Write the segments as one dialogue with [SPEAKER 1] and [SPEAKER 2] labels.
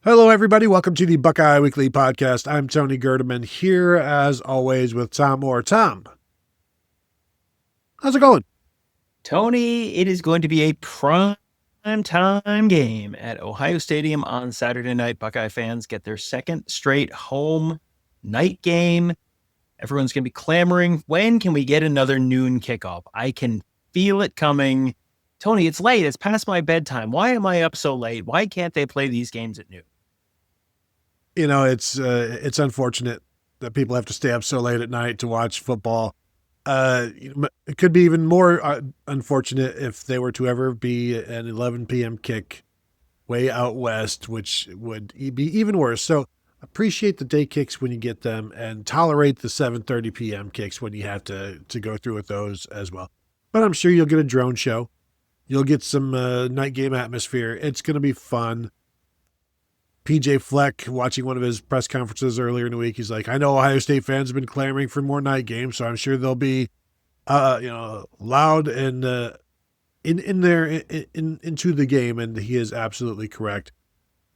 [SPEAKER 1] Hello, everybody. Welcome to the Buckeye Weekly Podcast. I'm Tony Gerdeman here, as always, with Tom Moore. Tom, how's it going?
[SPEAKER 2] Tony, it is going to be a prime time game at Ohio Stadium on Saturday night. Buckeye fans get their second straight home night game. Everyone's going to be clamoring. When can we get another noon kickoff? I can feel it coming. Tony, it's late. It's past my bedtime. Why am I up so late? Why can't they play these games at noon?
[SPEAKER 1] You know, it's unfortunate that people have to stay up so late at night to watch football. It could be even more unfortunate if they were to ever be an 11 p.m. kick way out west, which would be even worse. So appreciate the day kicks when you get them and tolerate the 7:30 p.m. kicks when you have to go through with those as well. But I'm sure you'll get a drone show. You'll get some night game atmosphere. It's going to be fun. PJ Fleck, watching one of his press conferences earlier in the week, he's like, I know Ohio State fans have been clamoring for more night games, so I'm sure they'll be, loud and into the game. And he is absolutely correct.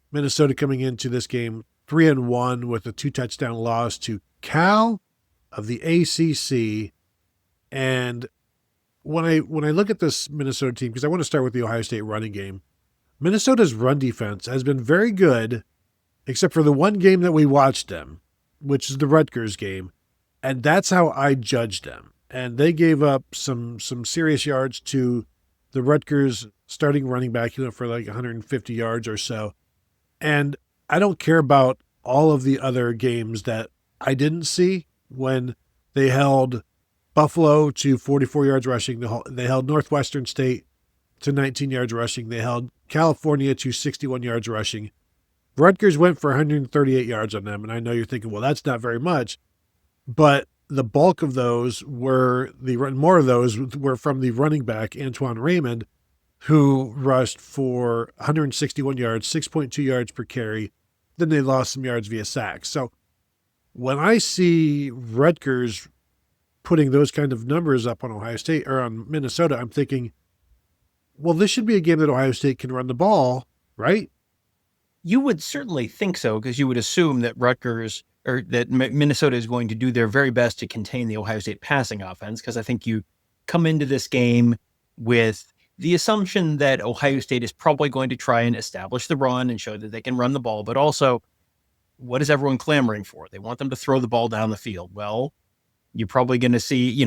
[SPEAKER 1] Minnesota coming into this game 3-1 with a 2-touchdown loss to Cal of the ACC. And when I look at this Minnesota team, because I want to start with the Ohio State running game, Minnesota's run defense has been very good, except for the one game that we watched them, which is the Rutgers game. And that's how I judged them. And they gave up some serious yards to the Rutgers starting running back. He went for like 150 yards or so. And I don't care about all of the other games that I didn't see when they held Buffalo to 44 yards rushing. They held Northwestern State to 19 yards rushing. They held California to 61 yards rushing. Rutgers went for 138 yards on them, and I know you're thinking, well, that's not very much, but the bulk of those were more of those were from the running back Antoine Raymond, who rushed for 161 yards, 6.2 yards per carry. Then they lost some yards via sacks. So when I see Rutgers putting those kind of numbers up on Ohio State or on Minnesota, I'm thinking, well, this should be a game that Ohio State can run the ball, right?
[SPEAKER 2] You would certainly think so, because you would assume that Rutgers or that Minnesota is going to do their very best to contain the Ohio State passing offense, because I think you come into this game with the assumption that Ohio State is probably going to try and establish the run and show that they can run the ball. But also, what is everyone clamoring for? They want them to throw the ball down the field. Well, you're probably going to see,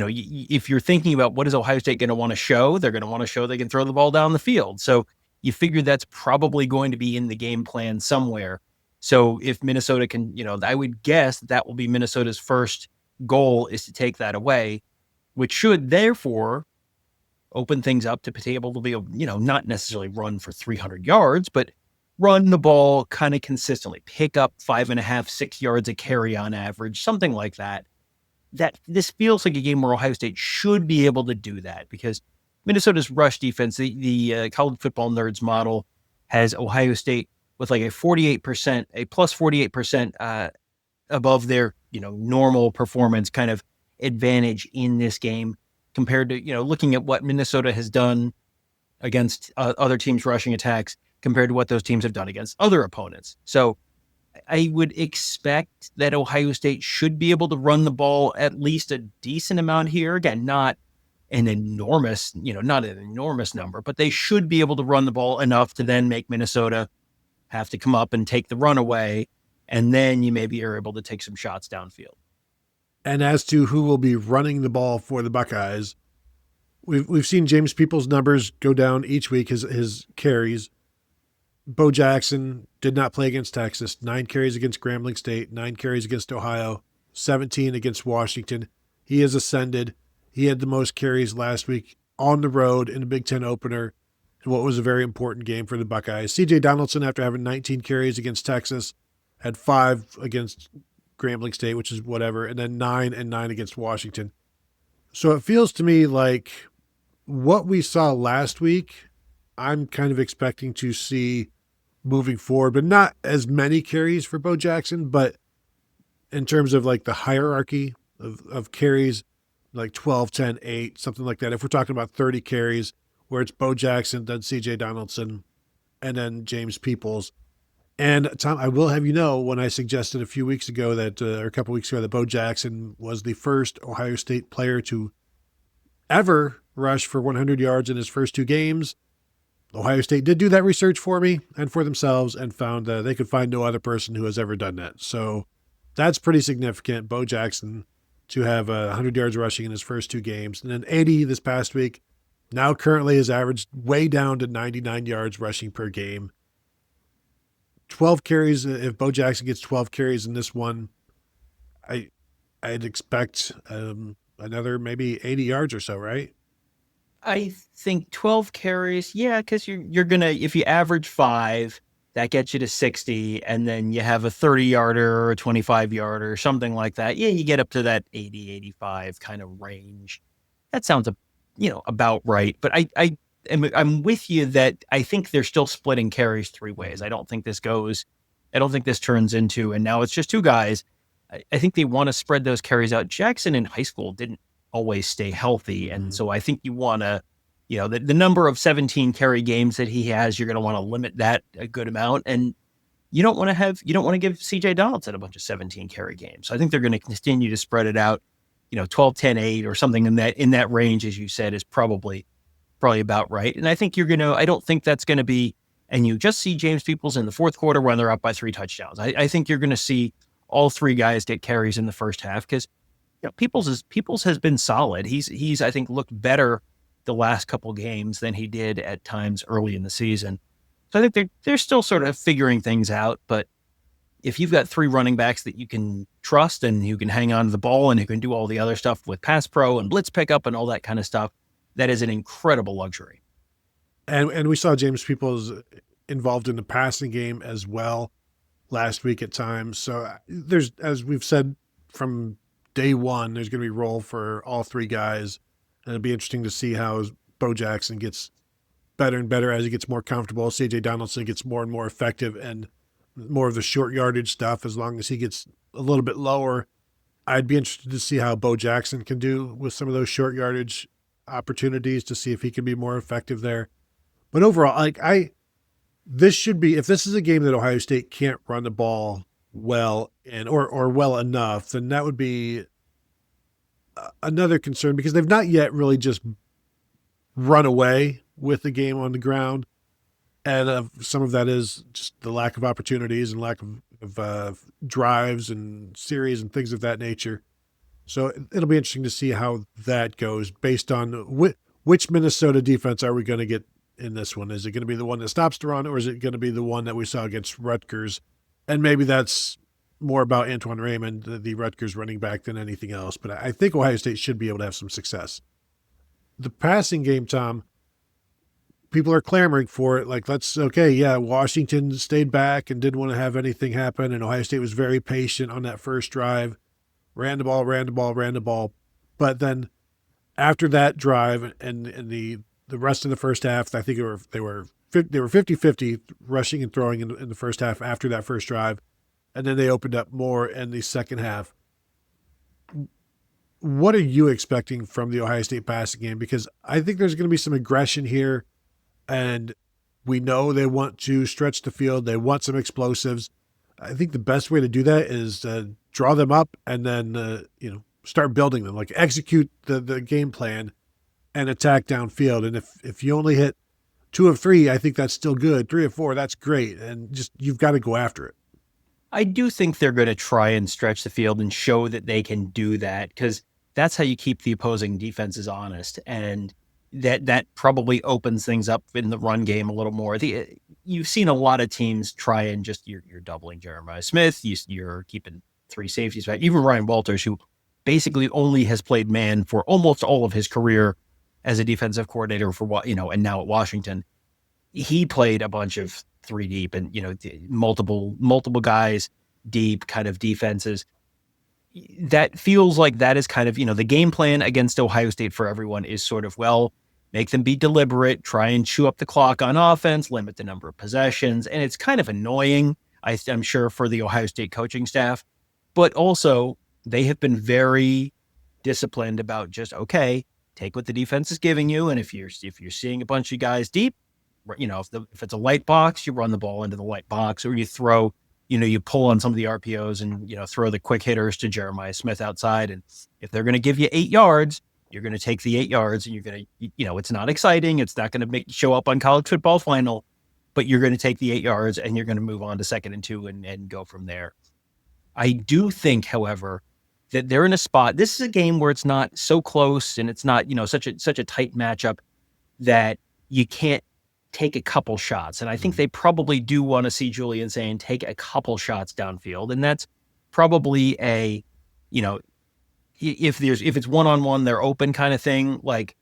[SPEAKER 2] if you're thinking about what is Ohio State going to want to show, they're going to want to show they can throw the ball down the field. So you figure that's probably going to be in the game plan somewhere. So if Minnesota can, I would guess that will be Minnesota's first goal, is to take that away, which should therefore open things up to be able to be, not necessarily run for 300 yards, but run the ball kind of consistently, pick up 5.5, 6 yards a carry on average, something like that. That this feels like a game where Ohio State should be able to do that, because Minnesota's rush defense, the college football nerds model, has Ohio State with like a plus 48% above their, normal performance kind of advantage in this game, compared to, looking at what Minnesota has done against other teams' rushing attacks compared to what those teams have done against other opponents. So I would expect that Ohio State should be able to run the ball at least a decent amount here. Again, not an enormous number, but they should be able to run the ball enough to then make Minnesota have to come up and take the run away. And then you maybe are able to take some shots downfield.
[SPEAKER 1] And as to who will be running the ball for the Buckeyes, we've seen James Peoples' numbers go down each week, his carries. Bo Jackson did not play against Texas. 9 carries against Grambling State, 9 carries against Ohio, 17 against Washington. He has ascended. He had the most carries last week on the road in the Big Ten opener, in what was a very important game for the Buckeyes. C.J. Donaldson, after having 19 carries against Texas, had 5 against Grambling State, which is whatever, and then 9 and 9 against Washington. So it feels to me like what we saw last week, I'm kind of expecting to see moving forward, but not as many carries for Bo Jackson, but in terms of like the hierarchy of carries, like 12, 10, 8, something like that. If we're talking about 30 carries, where it's Bo Jackson, then C.J. Donaldson, and then James Peoples, And Tom, I will have you know, when I suggested a few weeks ago that, or a couple weeks ago, that Bo Jackson was the first Ohio State player to ever rush for 100 yards in his first 2 games, Ohio State did do that research for me and for themselves and found they could find no other person who has ever done that. So that's pretty significant. Bo Jackson to have 100 yards rushing in his first 2 games, and then 80 this past week. Now currently is averaged way down to 99 yards rushing per game. 12 carries. If Bo Jackson gets 12 carries in this one, I'd expect another maybe 80 yards or so, right?
[SPEAKER 2] I think 12 carries, yeah, because you're gonna, if you average 5, that gets you to 60, and then you have a 30-yarder or a 25-yarder, something like that. Yeah, you get up to that 80, 85 kind of range. That sounds, about right. But I'm with you that I think they're still splitting carries 3 ways. I don't think this turns into, and now it's just 2 guys. I think they want to spread those carries out. Jackson in high school didn't always stay healthy. And so I think you want to, the number of 17 carry games that he has, you're going to want to limit that a good amount. And you don't want to give CJ Donaldson a bunch of 17 carry games. So I think they're going to continue to spread it out, 12, 10, 8 or something in that range, as you said, is probably about right. And I think I don't think that's going to be, and you just see James Peoples in the fourth quarter when they're up by 3 touchdowns. I think you're going to see all 3 guys get carries in the first half because Peoples has been solid. He's I think looked better the last couple games than he did at times early in the season. So I think they're still sort of figuring things out. But if you've got 3 running backs that you can trust and who can hang on to the ball and who can do all the other stuff with pass pro and blitz pickup and all that kind of stuff, that is an incredible luxury.
[SPEAKER 1] And we saw James Peoples involved in the passing game as well last week at times. So there's, as we've said from day one, there's going to be a role for all 3 guys. And it'll be interesting to see how Bo Jackson gets better and better as he gets more comfortable. CJ Donaldson gets more and more effective and more of the short yardage stuff. As long as he gets a little bit lower, I'd be interested to see how Bo Jackson can do with some of those short yardage opportunities to see if he can be more effective there. But overall, this should be, if this is a game that Ohio State can't run the ball well or well enough, then that would be another concern because they've not yet really just run away with the game on the ground. And some of that is just the lack of opportunities and lack of drives and series and things of that nature. So it'll be interesting to see how that goes based on which Minnesota defense are we going to get in this one. Is it going to be the one that stops the run, or is it going to be the one that we saw against Rutgers? And maybe that's more about Antoine Raymond, the Rutgers running back, than anything else. But I think Ohio State should be able to have some success. The passing game, Tom, people are clamoring for it. Washington stayed back and didn't want to have anything happen, and Ohio State was very patient on that first drive. Ran the ball. But then after that drive and the rest of the first half, I think they were 50-50 rushing and throwing in the first half after that first drive. And then they opened up more in the second half. What are you expecting from the Ohio State passing game? Because I think there's going to be some aggression here, and we know they want to stretch the field. They want some explosives. I think the best way to do that is draw them up and then, start building them, like execute the game plan and attack downfield. And if you only hit 2 of 3, I think that's still good. 3 of 4, that's great. And just, you've got to go after it.
[SPEAKER 2] I do think they're going to try and stretch the field and show that they can do that, because that's how you keep the opposing defenses honest. And that probably opens things up in the run game a little more. You've seen a lot of teams try and just, you're doubling Jeremiah Smith. You're keeping 3 safeties back. Even Ryan Walters, who basically only has played man for almost all of his career as a defensive coordinator and now at Washington, he played a bunch of 3 deep and, multiple guys deep kind of defenses. That feels like that is kind of, the game plan against Ohio State for everyone is sort of, make them be deliberate, try and chew up the clock on offense, limit the number of possessions. And it's kind of annoying, I'm sure, for the Ohio State coaching staff, but also they have been very disciplined about just, okay, take what the defense is giving you. And if you're seeing a bunch of guys deep, if it's a light box, you run the ball into the light box, or you throw, you pull on some of the RPOs and, throw the quick hitters to Jeremiah Smith outside. And if they're going to give you 8 yards, you're going to take the 8 yards, and you're going to, it's not exciting. It's not going to show up on college football final, but you're going to take the 8 yards and you're going to move on to 2nd and 2 and go from there. I do think, however, that they're in a spot. This is a game where it's not so close and it's not, such a tight matchup that you can't take a couple shots. And I think they probably do want to see Julian saying take a couple shots downfield. And that's probably if it's one-on-one, they're open kind of thing, like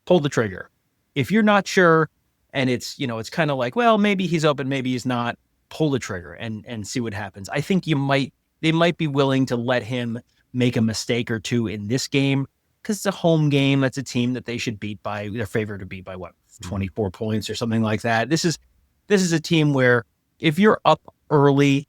[SPEAKER 2] pull the trigger. If you're not sure and it's kind of like, well, maybe he's open, maybe he's not, pull the trigger and see what happens. I think they might be willing to let him make a mistake or two in this game because it's a home game. That's a team that they should beat by, they're favored to beat by 24 points or something like that. This is a team where if you're up early,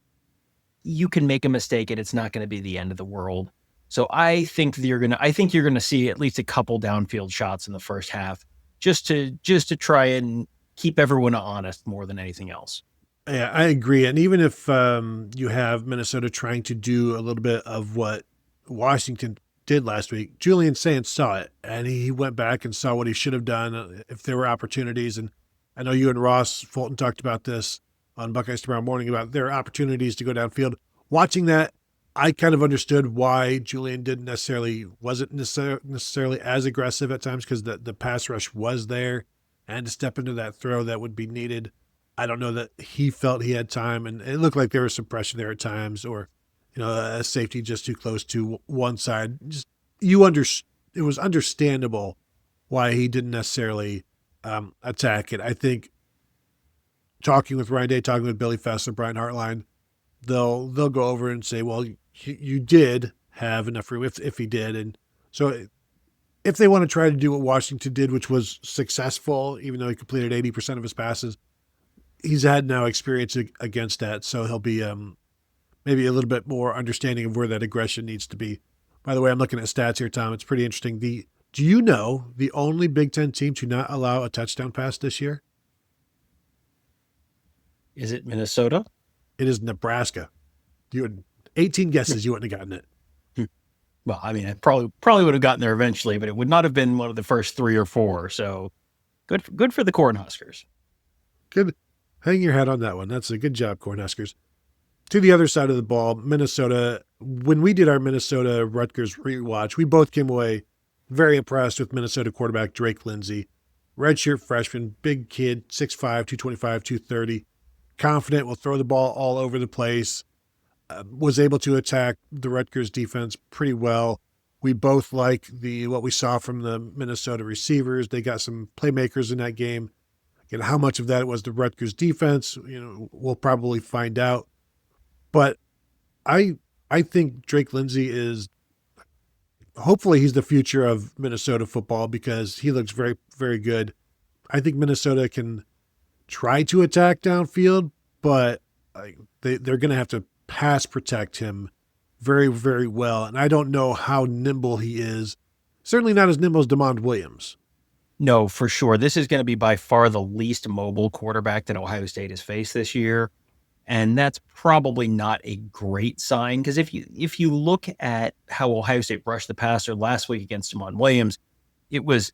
[SPEAKER 2] you can make a mistake and it's not going to be the end of the world. So I think you're going to see at least a couple downfield shots in the first half just to try and keep everyone honest more than anything else.
[SPEAKER 1] Yeah, I agree. And even if you have Minnesota trying to do a little bit of what Washington did last week, Julian Sainz saw it, and he went back and saw what he should have done if there were opportunities. And I know you and Ross Fulton talked about this on Buckeyes Tomorrow Morning about there are opportunities to go downfield. Watching that, I kind of understood why Julian wasn't necessarily as aggressive at times because the pass rush was there, and to step into that throw that would be needed. I don't know that he felt he had time, and it looked like there was some pressure there at times, or a safety just too close to one side. Just it was understandable why he didn't necessarily attack it. I think talking with Ryan Day, talking with Billy Fessler, Brian Hartline, they'll go over and say, well, you did have enough room if he did, and so if they want to try to do what Washington did, which was successful, even though he completed 80% of his passes. He's had now experience against that, so he'll be maybe a little bit more understanding of where that aggression needs to be. By the way, I'm looking at stats here, Tom. It's pretty interesting. Do you know the only Big Ten team to not allow a touchdown pass this year?
[SPEAKER 2] Is it Minnesota?
[SPEAKER 1] It is Nebraska. You had 18 guesses, you wouldn't have gotten it.
[SPEAKER 2] Well, I mean, I probably would have gotten there eventually, but it would not have been one of the first 3 or 4. So good for the Cornhuskers.
[SPEAKER 1] Good. Hang your hat on that one. That's a good job, Cornhuskers. To the other side of the ball, Minnesota, when we did our Minnesota-Rutgers rewatch, we both came away very impressed with Minnesota quarterback Drake Lindsey. Redshirt freshman, big kid, 6'5", 225, 230. Confident, will throw the ball all over the place. Was able to attack the Rutgers defense pretty well. We both like what we saw from the Minnesota receivers. They got some playmakers in that game. Again, how much of that was the Rutgers defense, we'll probably find out. But I think Drake Lindsey is, hopefully he's the future of Minnesota football because he looks very, very good. I think Minnesota can try to attack downfield, but they're going to have to pass protect him very, very well. And I don't know how nimble he is. Certainly not as nimble as DeMond Williams.
[SPEAKER 2] No, for sure. This is going to be by far the least mobile quarterback that Ohio State has faced this year. And that's probably not a great sign because if you look at how Ohio State rushed the passer last week against DeMond Williams, it was,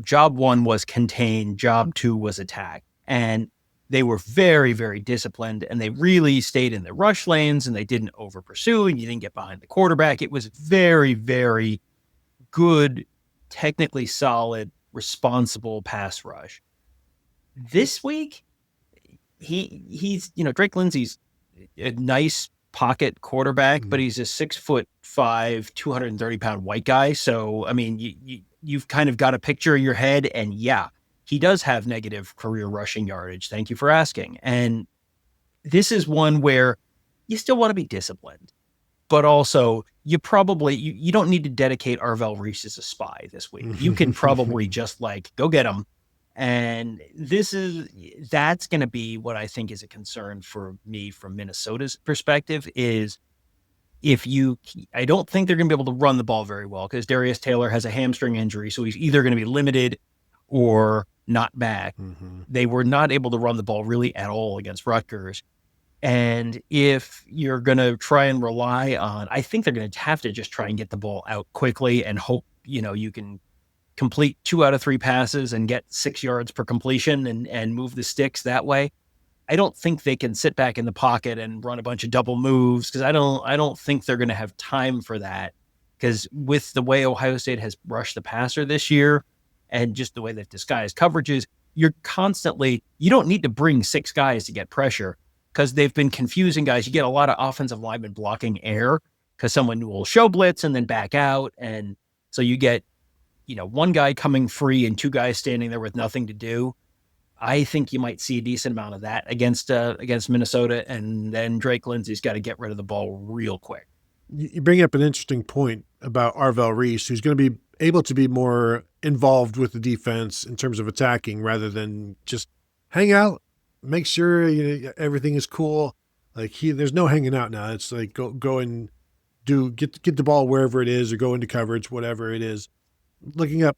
[SPEAKER 2] job 1 was contain, job 2 was attack. And they were very, very disciplined and they really stayed in the rush lanes and they didn't over pursue and you didn't get behind the quarterback. It was very, very good, technically solid, responsible pass rush. This week, he's Drake Lindsey's a nice pocket quarterback, but he's a 6'5", 230-pound white guy. So I mean, you've kind of got a picture in your head, and yeah, he does have negative career rushing yardage. Thank you for asking. And this is one where you still want to be disciplined, but also you probably you don't need to dedicate Arvell Reese as a spy this week. You can probably just go get him. And that's going to be what I think is a concern for me from Minnesota's perspective is I don't think they're going to be able to run the ball very well because Darius Taylor has a hamstring injury. So he's either going to be limited or not back.
[SPEAKER 1] Mm-hmm.
[SPEAKER 2] They were not able to run the ball really at all against Rutgers. And if you're going to try and rely on, I think they're going to have to just try and get the ball out quickly and hope, you can complete 2 out of 3 passes and get 6 yards per completion and move the sticks that way. I don't think they can sit back in the pocket and run a bunch of double moves, because I don't think they're going to have time for that. Because with the way Ohio State has rushed the passer this year and just the way they've disguised coverages, you don't need to bring 6 guys to get pressure, because they've been confusing guys. You get a lot of offensive linemen blocking air because someone will show blitz and then back out. And so you get, 1 guy coming free and 2 guys standing there with nothing to do. I think you might see a decent amount of that against Minnesota. And then Drake Lindsey's got to get rid of the ball real quick.
[SPEAKER 1] You bring up an interesting point about Arvell Reese, who's going to be able to be more involved with the defense in terms of attacking rather than just hang out, make sure everything is cool. Like there's no hanging out now. It's like go and get the ball wherever it is, or go into coverage, whatever it is. Looking up,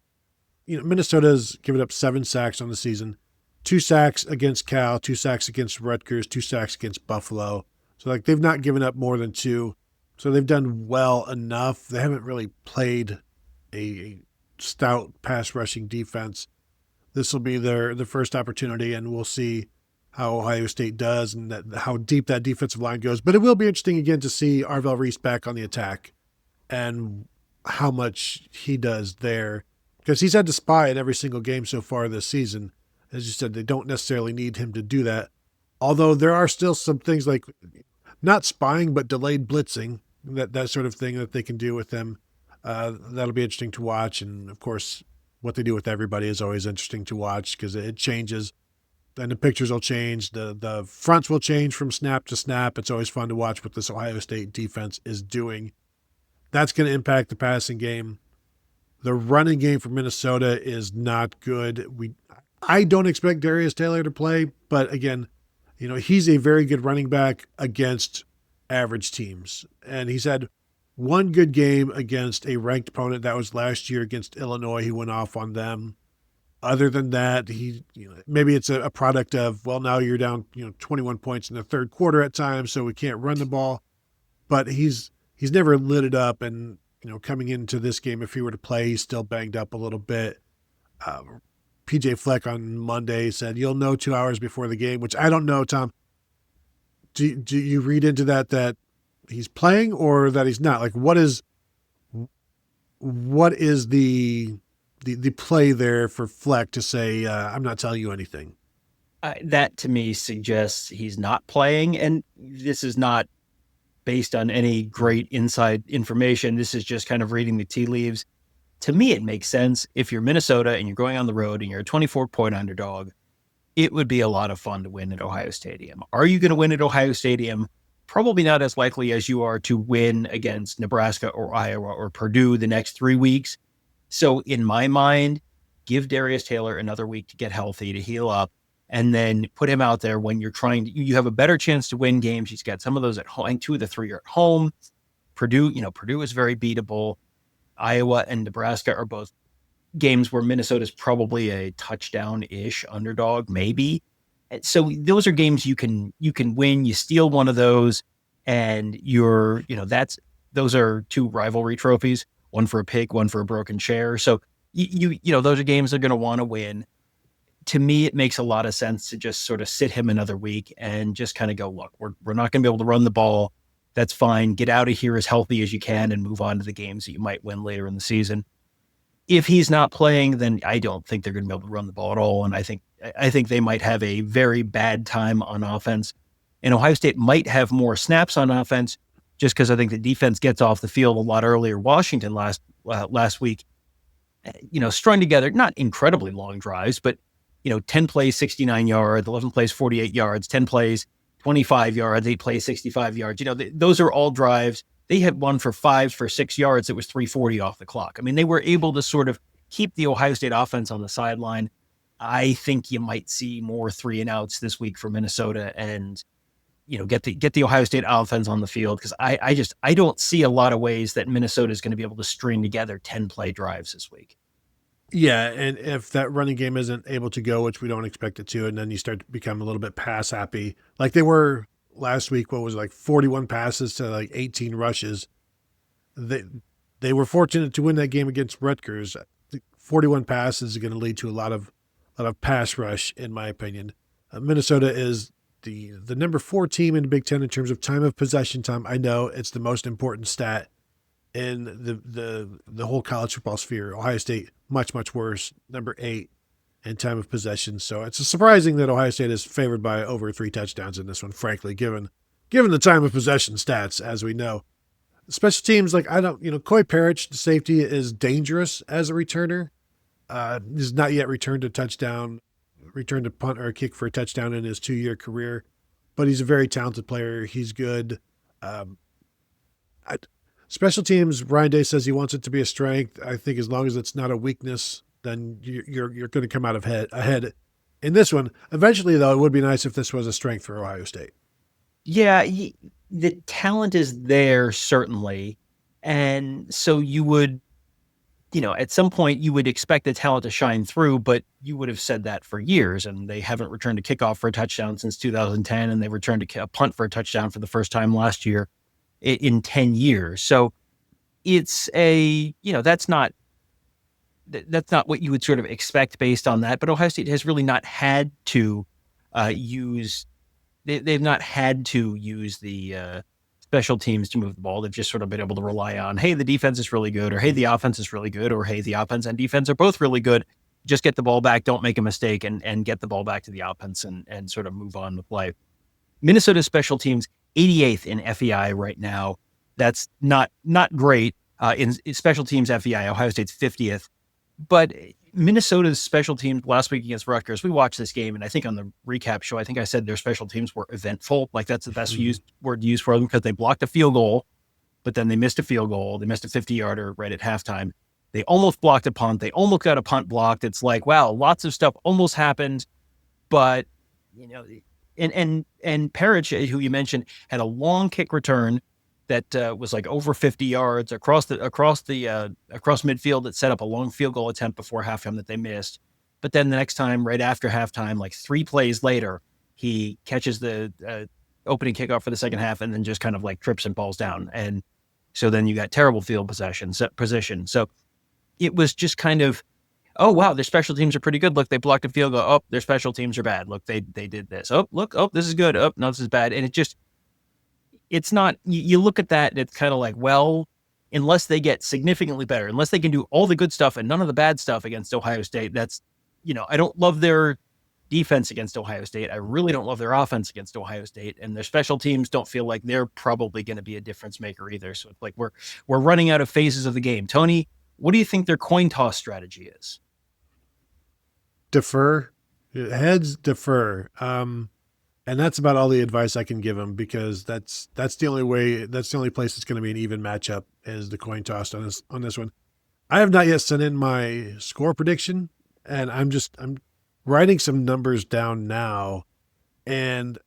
[SPEAKER 1] Minnesota's given up 7 sacks on the season, 2 sacks against Cal, 2 sacks against Rutgers, 2 sacks against Buffalo. So like they've not given up more than 2. So they've done well enough. They haven't really played a stout pass rushing defense. This will be the first opportunity, and we'll see how Ohio State does and how deep that defensive line goes. But it will be interesting again to see Arvell Reese back on the attack and how much he does there, because he's had to spy in every single game so far this season. As you said, they don't necessarily need him to do that. Although there are still some things like not spying, but delayed blitzing, that sort of thing that they can do with them. That'll be interesting to watch. And of course, what they do with everybody is always interesting to watch, because it changes. And the pictures will change. The fronts will change from snap to snap. It's always fun to watch what this Ohio State defense is doing. That's going to impact the passing game. The running game for Minnesota is not good. I don't expect Darius Taylor to play, but again, he's a very good running back against average teams. And he's had 1 good game against a ranked opponent. That was last year against Illinois. He went off on them. Other than that, maybe it's a product of, well, now you're down, 21 points in the third quarter at times, so we can't run the ball. But he's never lit it up. And, coming into this game, if he were to play, he's still banged up a little bit. PJ Fleck on Monday said, you'll know 2 hours before the game, which I don't know, Tom. Do you read into that he's playing or that he's not? Like, what is the play there for Fleck to say, I'm not telling you anything?
[SPEAKER 2] That to me suggests he's not playing. And this is not based on any great inside information. This is just kind of reading the tea leaves. To me, it makes sense. If you're Minnesota and you're going on the road and you're a 24-point underdog, it would be a lot of fun to win at Ohio Stadium. Are you going to win at Ohio Stadium? Probably not as likely as you are to win against Nebraska or Iowa or Purdue the next 3 weeks. So in my mind, give Darius Taylor another week to get healthy, to heal up, and then put him out there when you have a better chance to win games. He's got some of those at home. I think 2 of the 3 are at home. Purdue is very beatable. Iowa and Nebraska are both games where Minnesota's probably a touchdown-ish underdog, maybe. And so those are games you can win. You steal one of those, and those are 2 rivalry trophies, one for a pig, one for a broken chair. So those are games they're going to want to win. To me, it makes a lot of sense to just sort of sit him another week and just kind of go, look, we're not going to be able to run the ball. That's fine. Get out of here as healthy as you can and move on to the games that you might win later in the season. If he's not playing, then I don't think they're going to be able to run the ball at all. And I think they might have a very bad time on offense. And Ohio State might have more snaps on offense just because I think the defense gets off the field a lot earlier. Washington last week, strung together, not incredibly long drives, but 10 plays, 69 yards, 11 plays, 48 yards, 10 plays, 25 yards, 8 plays, 65 yards. Those are all drives. They had one for 5 for 6 yards. It was 3:40 off the clock. I mean, they were able to sort of keep the Ohio State offense on the sideline. I think you might see more 3-and-outs this week for Minnesota and, get the Ohio State offense on the field, because I don't see a lot of ways that Minnesota is going to be able to string together 10 play drives this week.
[SPEAKER 1] Yeah, and if that running game isn't able to go, which we don't expect it to, and then you start to become a little bit pass happy, like they were last week, what was it, like 41 passes to like 18 rushes. They they were fortunate to win that game against Rutgers. 41 passes is going to lead to a lot of pass rush, in my opinion. Minnesota is the number 4 team in the Big Ten in terms of time of possession time. I know it's the most important stat in the whole college football sphere. Ohio State much worse, number 8 in time of possession. So it's surprising that Ohio State is favored by over 3 touchdowns in this one. Frankly, given the time of possession stats, as we know, special teams like Coy Parrish, the safety, is dangerous as a returner. He's not yet returned a punt or a kick for a touchdown in his 2-year career, but he's a very talented player. He's good. Um, Special teams, Ryan Day says he wants it to be a strength. I think as long as it's not a weakness, then you're going to come out ahead in this one. Eventually, though, it would be nice if this was a strength for Ohio State.
[SPEAKER 2] Yeah, the talent is there, certainly. And so you would, at some point you would expect the talent to shine through, but you would have said that for years. And they haven't returned a kickoff for a touchdown since 2010, and they returned a punt for a touchdown for the first time last year in 10 years. So it's that's not what you would sort of expect based on that. But Ohio State has really not had to they've not had to use the special teams to move the ball. They've just sort of been able to rely on, hey, the defense is really good, or hey, the offense is really good, or hey, the offense and defense are both really good. Just get the ball back, don't make a mistake, and get the ball back to the offense and sort of move on with life. Minnesota special teams 88th in FEI right now. That's not great. In special teams FEI, Ohio State's 50th. But Minnesota's special teams last week against Rutgers, we watched this game, and I think on the recap show, I think I said their special teams were eventful. Like, that's the best word to use for them, because they blocked a field goal, but then they missed a field goal. They missed a 50-yarder right at halftime. They almost blocked a punt. They almost got a punt blocked. It's like, wow, lots of stuff almost happened, but and Parrish, who you mentioned, had a long kick return that was like over 50 yards across midfield, that set up a long field goal attempt before halftime that they missed. But then the next time, right after halftime, like 3 plays later, he catches the opening kickoff for the second half, and then just kind of like trips and falls down. And so then you got terrible field position. So it was just kind of, oh, wow, their special teams are pretty good. Look, they blocked a field goal. Oh, their special teams are bad. Look, they did this. Oh, look, oh, this is good. Oh, no, this is bad. And it's not, you look at that and it's kind of like, well, unless they get significantly better, unless they can do all the good stuff and none of the bad stuff against Ohio State, that's, I don't love their defense against Ohio State. I really don't love their offense against Ohio State, and their special teams don't feel like they're probably going to be a difference maker either. So it's like we're running out of phases of the game. Tony, what do you think their coin toss strategy is?
[SPEAKER 1] Defer. Heads, defer. And that's about all the advice I can give them, because that's the only place it's going to be an even matchup, is the coin toss on this one. I have not yet sent in my score prediction, and I'm writing some numbers down now, and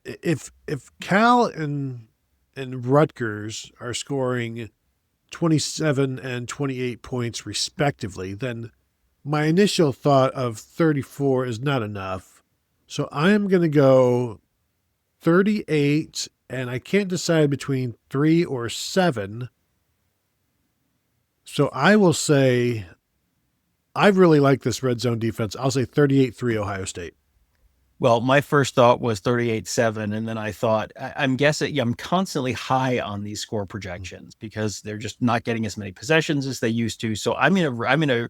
[SPEAKER 1] if Cal and Rutgers are scoring 27 and 28 points respectively, then my initial thought of 34 is not enough. So I am going to go 38, and I can't decide between 3 or 7. So I will say, I really like this red zone defense. I'll say 38-3 Ohio State.
[SPEAKER 2] Well, my first thought was 38-7, and then I thought, I'm guessing, I'm constantly high on these score projections because they're just not getting as many possessions as they used to. So I'm gonna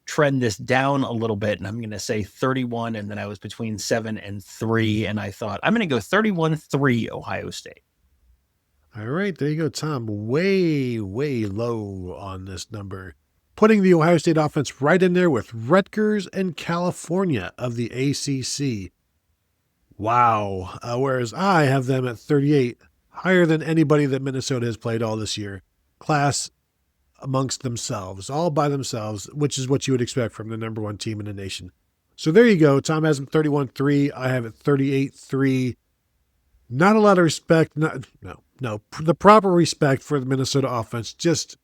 [SPEAKER 2] trend this down a little bit, and I'm going to say 31, and then I was between 7 and 3, and I thought I'm going to go 31-3 Ohio State.
[SPEAKER 1] All right, there you go, Tom. Way low on this number, putting the Ohio State offense right in there with Rutgers and California of the ACC. Wow. Whereas I have them at 38, higher than anybody that Minnesota has played all this year. Class amongst themselves, all by themselves, which is what you would expect from the number 1 team in the nation. So there you go. Tom has them 31-3. I have it 38-3. Not a lot of respect. No. The proper respect for the Minnesota offense. Just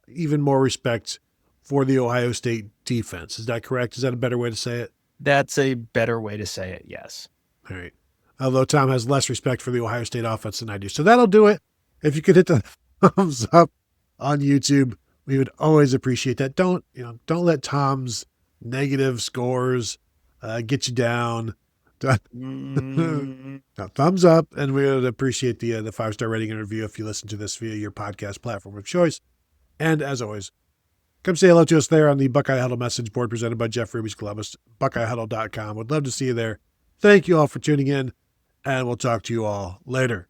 [SPEAKER 1] even more respect for the Ohio State defense. Is that correct? Is that a better way to say it?
[SPEAKER 2] That's a better way to say it, yes.
[SPEAKER 1] All right. Although Tom has less respect for the Ohio State offense than I do. So that'll do it. If you could hit the thumbs up on YouTube, we would always appreciate that. Don't let Tom's negative scores get you down. Now, thumbs up, and we would appreciate the 5-star rating and review if you listen to this via your podcast platform of choice. And as always, come say hello to us there on the Buckeye Huddle message board presented by Jeff Ruby's Columbus, BuckeyeHuddle.com. Would love to see you there. Thank you all for tuning in, and we'll talk to you all later.